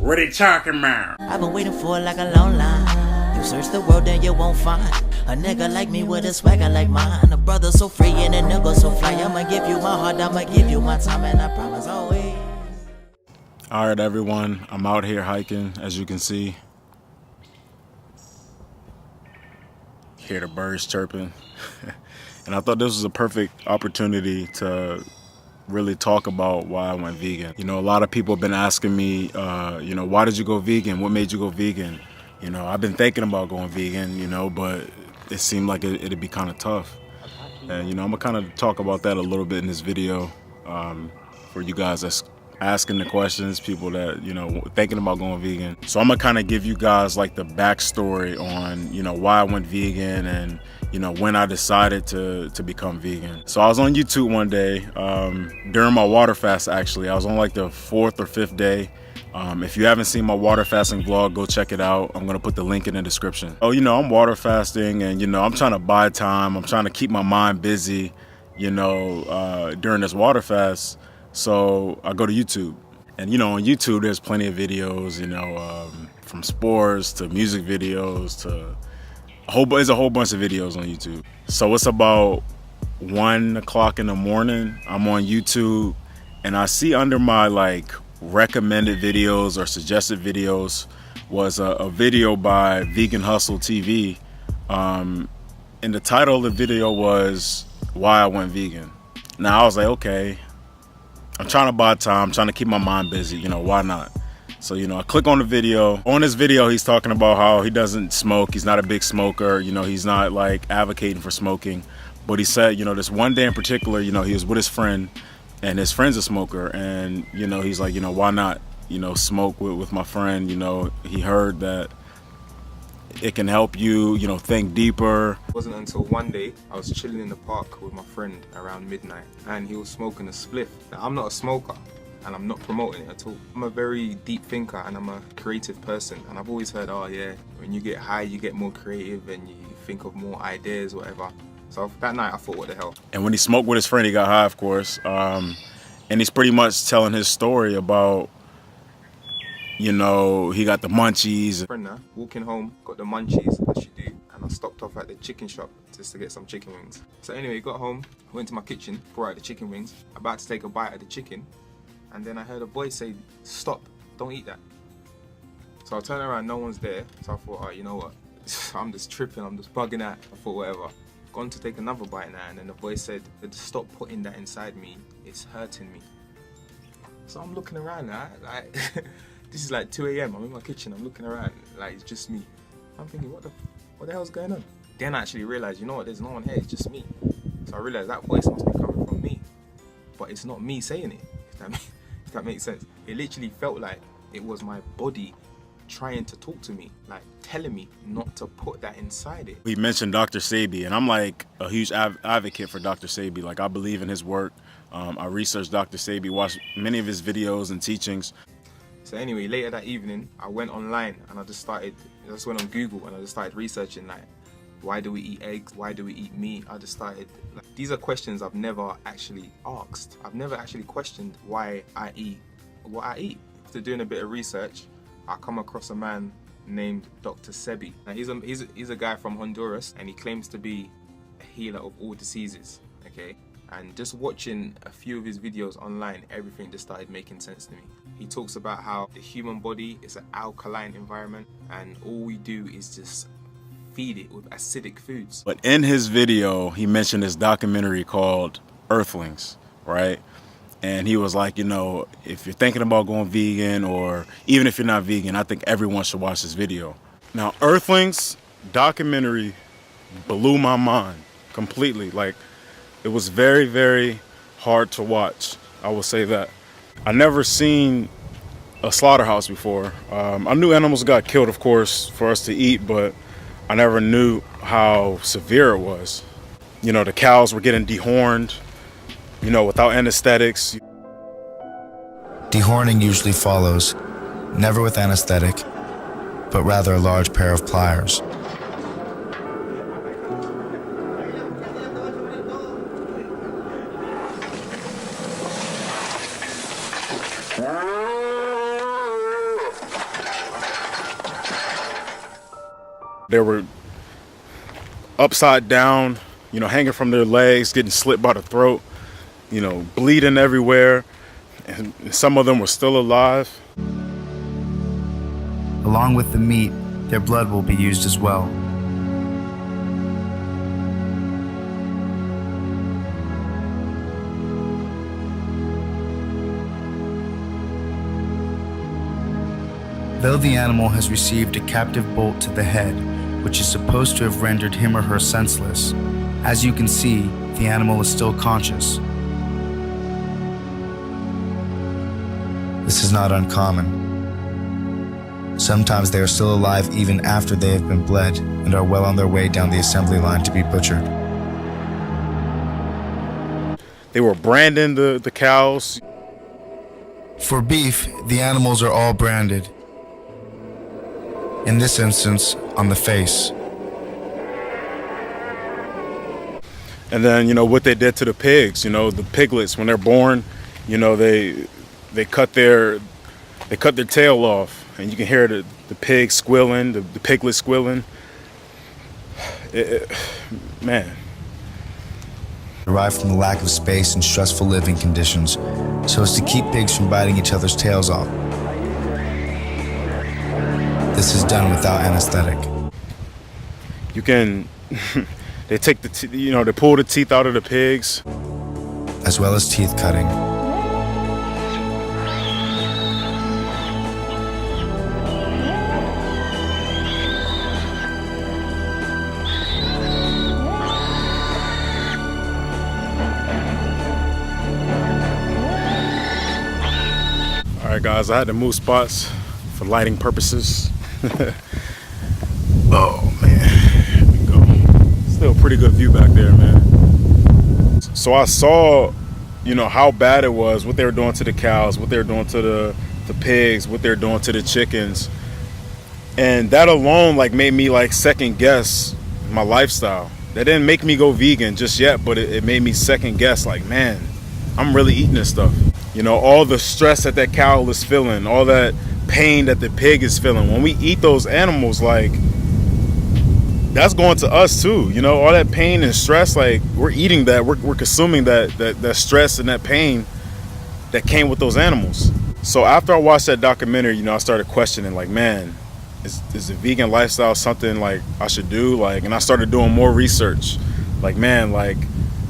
What are you talking about? I've been waiting for it like a long line. You search the world and you won't find a nigga like me with a swagger like mine. A brother so free and a nigga so fly. I'ma give you my heart, I'ma give you my time, and I promise always. All right, everyone. I'm out here hiking, as you can see. Hear the birds chirping. And I thought this was a perfect opportunity to really talk about why I went vegan. You know, a lot of people have been asking me, you know, why did you go vegan? What made you go vegan? You know, I've been thinking about going vegan, you know, but it seemed like it'd be kind of tough. And, you know, I'm gonna kind of talk about that a little bit in this video for you guys that's asking the questions, people that, you know, thinking about going vegan. So I'm gonna kind of give you guys like the backstory on, you know, why I went vegan and, you know, when I decided to become vegan. So I was on YouTube one day during my water fast. Actually, I was on like the 4th or 5th day. If you haven't seen my water fasting vlog, go check it out. I'm gonna put the link in the description. Oh, you know, I'm water fasting, and you know, I'm trying to buy time. I'm trying to keep my mind busy, you know, during this water fast. So I go to YouTube, and you know, on YouTube there's plenty of videos, you know, from sports to music videos to there's a whole bunch of videos on YouTube. So it's about 1 o'clock in the morning. I'm on YouTube, and I see under my like recommended videos or suggested videos was a video by Vegan Hustle TV, and the title of the video was why I went vegan. Now I was like, okay, I'm trying to buy time, I'm trying to keep my mind busy, you know, why not? So, you know, I click on the video. On this video, he's talking about how he doesn't smoke. He's not a big smoker. You know, he's not like advocating for smoking. But he said, you know, this one day in particular, you know, he was with his friend and his friend's a smoker. And, you know, he's like, you know, why not, you know, smoke with my friend? You know, he heard that it can help you, you know, think deeper. It wasn't until one day I was chilling in the park with my friend around midnight and he was smoking a spliff. Now, I'm not a smoker and I'm not promoting it at all. I'm a very deep thinker and I'm a creative person, and I've always heard, oh yeah, when you get high you get more creative and you think of more ideas, whatever. So that night I thought, what the hell. And when he smoked with his friend, he got high, of course, and he's pretty much telling his story about, you know, he got the munchies. Friend now, walking home, got the munchies, as you do, and I stopped off at the chicken shop just to get some chicken wings. So anyway, got home, went to my kitchen, brought out the chicken wings, about to take a bite of the chicken, and then I heard a voice say, stop, don't eat that. So I turned around, no one's there, so I thought, oh, you know what, I'm just tripping, I'm just bugging out. I thought, whatever. Gone to take another bite now, and then the voice said, stop putting that inside me, it's hurting me. So I'm looking around now, like, this is like 2 AM, I'm in my kitchen, I'm looking around, like it's just me. I'm thinking, what the hell's going on? Then I actually realised, you know what, there's no one here, it's just me. So I realised that voice must be coming from me. But it's not me saying it, if that makes sense. It literally felt like it was my body trying to talk to me, like telling me not to put that inside it. We mentioned Dr. Sebi, and I'm like a huge advocate for Dr. Sebi. Like, I believe in his work. I researched Dr. Sebi, watched many of his videos and teachings. So anyway, later that evening, I went online and I just went on Google and I just started researching, like, why do we eat eggs? Why do we eat meat? I just started, like, these are questions I've never actually asked. I've never actually questioned why I eat what I eat. After doing a bit of research, I come across a man named Dr. Sebi. Now he's a guy from Honduras, and he claims to be a healer of all diseases, okay? And just watching a few of his videos online, everything just started making sense to me. He talks about how the human body is an alkaline environment, and all we do is just feed it with acidic foods. But in his video, he mentioned this documentary called Earthlings, right? And he was like, you know, if you're thinking about going vegan, or even if you're not vegan, I think everyone should watch this video. Now, Earthlings documentary blew my mind completely. Like, it was very, very hard to watch. I will say that. I never seen a slaughterhouse before. I knew animals got killed, of course, for us to eat, but I never knew how severe it was. You know, the cows were getting dehorned, you know, without anesthetics. Dehorning usually follows, never with anesthetic, but rather a large pair of pliers. They were upside down, you know, hanging from their legs, getting slit by the throat, you know, bleeding everywhere. And some of them were still alive. Along with the meat, their blood will be used as well. Though the animal has received a captive bolt to the head, which is supposed to have rendered him or her senseless, as you can see, the animal is still conscious. This is not uncommon. Sometimes they are still alive even after they have been bled and are well on their way down the assembly line to be butchered. They were branding the cows. For beef, the animals are all branded. In this instance, on the face. And then, you know, what they did to the pigs, you know, the piglets, when they're born, you know, they cut their tail off, and you can hear the pig squealing, the piglet squealing. Man. Derived from the lack of space and stressful living conditions, so as to keep pigs from biting each other's tails off. This is done without anesthetic. You can, they take they pull the teeth out of the pigs. As well as teeth cutting. All right, guys, I had to move spots for lighting purposes. Oh man, here we go. Still a pretty good view back there, man. So I saw, you know, how bad it was, what they were doing to the cows, what they were doing to the pigs, what they're doing to the chickens. And that alone like made me like second guess my lifestyle. That didn't make me go vegan just yet, but it made me second guess, like, man, I'm really eating this stuff. You know, all the stress that cow is feeling, all that pain that the pig is feeling. When we eat those animals, like, that's going to us too. You know, all that pain and stress, like, we're eating that, we're consuming that stress and that pain that came with those animals. So after I watched that documentary, you know, I started questioning, like, man, is the vegan lifestyle something like I should do? Like, and I started doing more research. Like, man, like,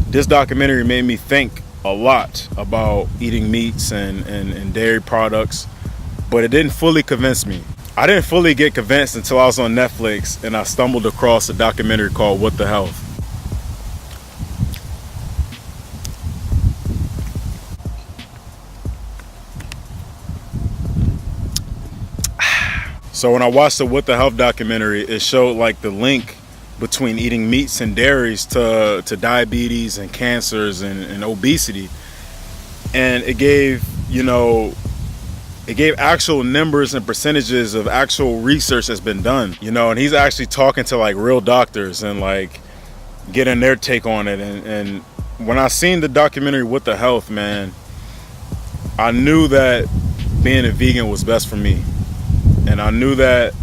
this documentary made me think a lot about eating meats and dairy products, but it didn't fully convince me. I didn't fully get convinced until I was on Netflix and I stumbled across a documentary called What the Health. So when I watched the What the Health documentary, it showed like the link between eating meats and dairies to diabetes and cancers and obesity. And it gave, you know, it gave actual numbers and percentages of actual research that's been done, you know, and he's actually talking to like real doctors and like getting their take on it. And when I seen the documentary What the Health, man, I knew that being a vegan was best for me. And I knew that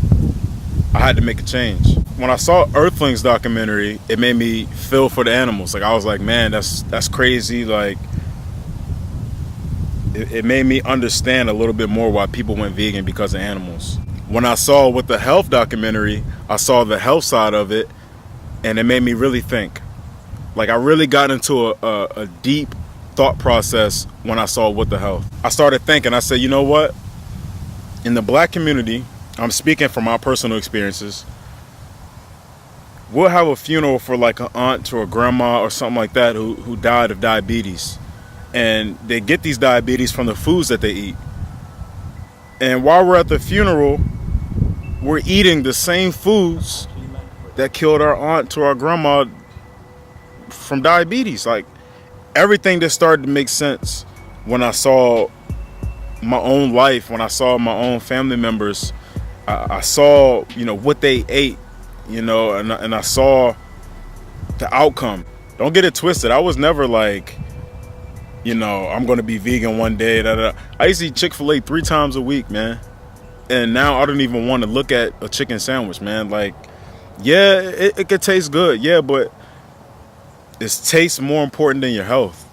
I had to make a change. When I saw Earthlings documentary, it made me feel for the animals. Like, I was like, man, that's crazy. Like, it made me understand a little bit more why people went vegan because of animals. When I saw What the Health documentary, I saw the health side of it, and it made me really think. Like, I really got into a deep thought process when I saw What the Health. I started thinking, I said, you know what? In the black community, I'm speaking from my personal experiences, we'll have a funeral for like an aunt or a grandma or something like that who died of diabetes. And they get these diabetes from the foods that they eat. And while we're at the funeral, we're eating the same foods that killed our aunt to our grandma from diabetes. Like, everything just started to make sense when I saw my own life, when I saw my own family members. I saw, you know, what they ate, you know, and I saw the outcome. Don't get it twisted. I was never like, you know, I'm going to be vegan one day. I used to eat Chick-fil-A 3 times a week, man. And now I don't even want to look at a chicken sandwich, man. Like, Yeah, it could taste good. Yeah, but is taste more important than your health?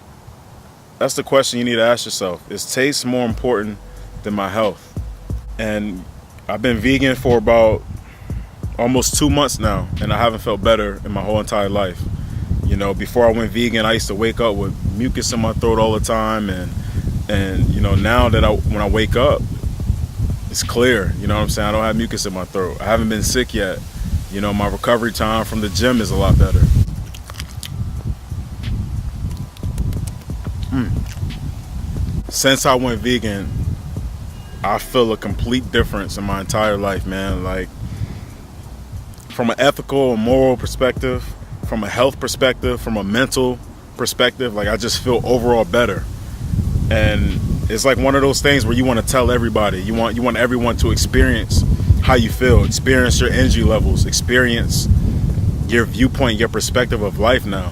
That's the question you need to ask yourself. Is taste more important than my health? And I've been vegan for about almost 2 months now, and I haven't felt better in my whole entire life. You know, before I went vegan, I used to wake up with mucus in my throat all the time, and you know, now that when I wake up, it's clear. You know what I'm saying? I don't have mucus in my throat. I haven't been sick yet. You know, my recovery time from the gym is a lot better. Since I went vegan, I feel a complete difference in my entire life, man. Like, from an ethical and moral perspective, from a health perspective, from a mental perspective, like, I just feel overall better. And it's like one of those things where you want to tell everybody. You want everyone to experience how you feel, experience your energy levels, experience your viewpoint, your perspective of life now.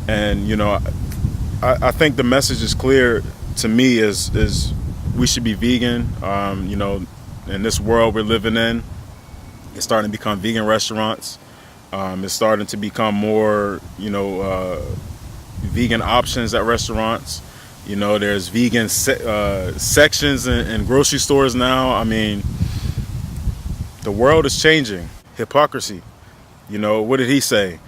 And, you know, I think the message is clear to me is we should be vegan. You know, in this world we're living in, it's starting to become vegan restaurants. It's starting to become more, you know, vegan options at restaurants. You know, there's vegan sections in grocery stores now. I mean, the world is changing. Hypocrisy. You know, what did he say?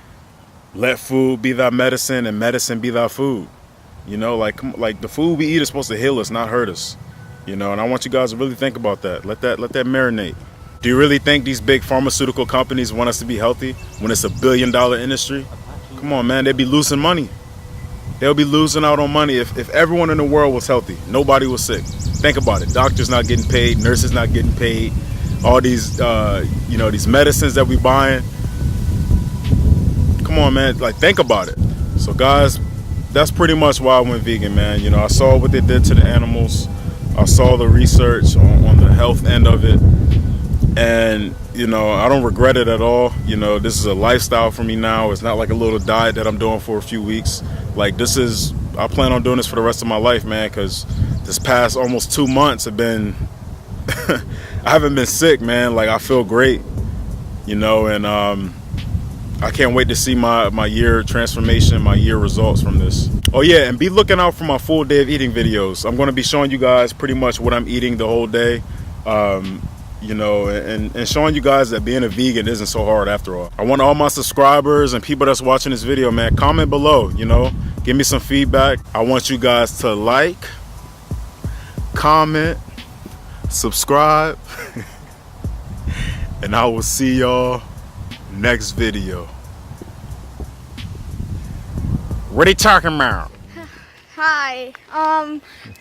Let food be thy medicine and medicine be thy food. You know, like the food we eat is supposed to heal us, not hurt us. You know, and I want you guys to really think about that. Let that marinate. Do you really think these big pharmaceutical companies want us to be healthy when it's $1 billion industry? Come on, man, they'd be losing money. They'll be losing out on money if everyone in the world was healthy. Nobody was sick. Think about it. Doctors not getting paid, nurses not getting paid. All these, you know, these medicines that we buying. Come on, man. Like, think about it. So, guys, that's pretty much why I went vegan, man. You know, I saw what they did to the animals. I saw the research on the health end of it. And, you know, I don't regret it at all. You know, this is a lifestyle for me now. It's not like a little diet that I'm doing for a few weeks. Like, I plan on doing this for the rest of my life, man, because this past almost 2 months have been, I haven't been sick, man. Like, I feel great, you know, and I can't wait to see my year transformation, my year results from this. Oh yeah, and be looking out for my full day of eating videos. I'm going to be showing you guys pretty much what I'm eating the whole day. You know, and showing you guys that being a vegan isn't so hard after all. I want all my subscribers and people that's watching this video, man, comment below, you know, give me some feedback. I want you guys to like, comment, subscribe, and I will see y'all next video. What are you talking about? Hi,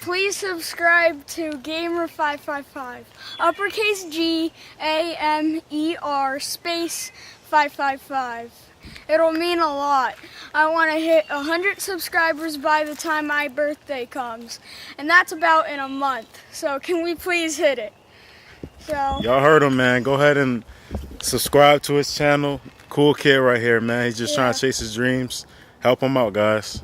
please subscribe to Gamer555, uppercase GAMER space 555. It'll mean a lot. I want to hit 100 subscribers by the time my birthday comes, and that's about in a month. So can we please hit it? So y'all heard him, man. Go ahead and subscribe to his channel. Cool kid right here, man. He's just trying to chase his dreams. Help him out, guys.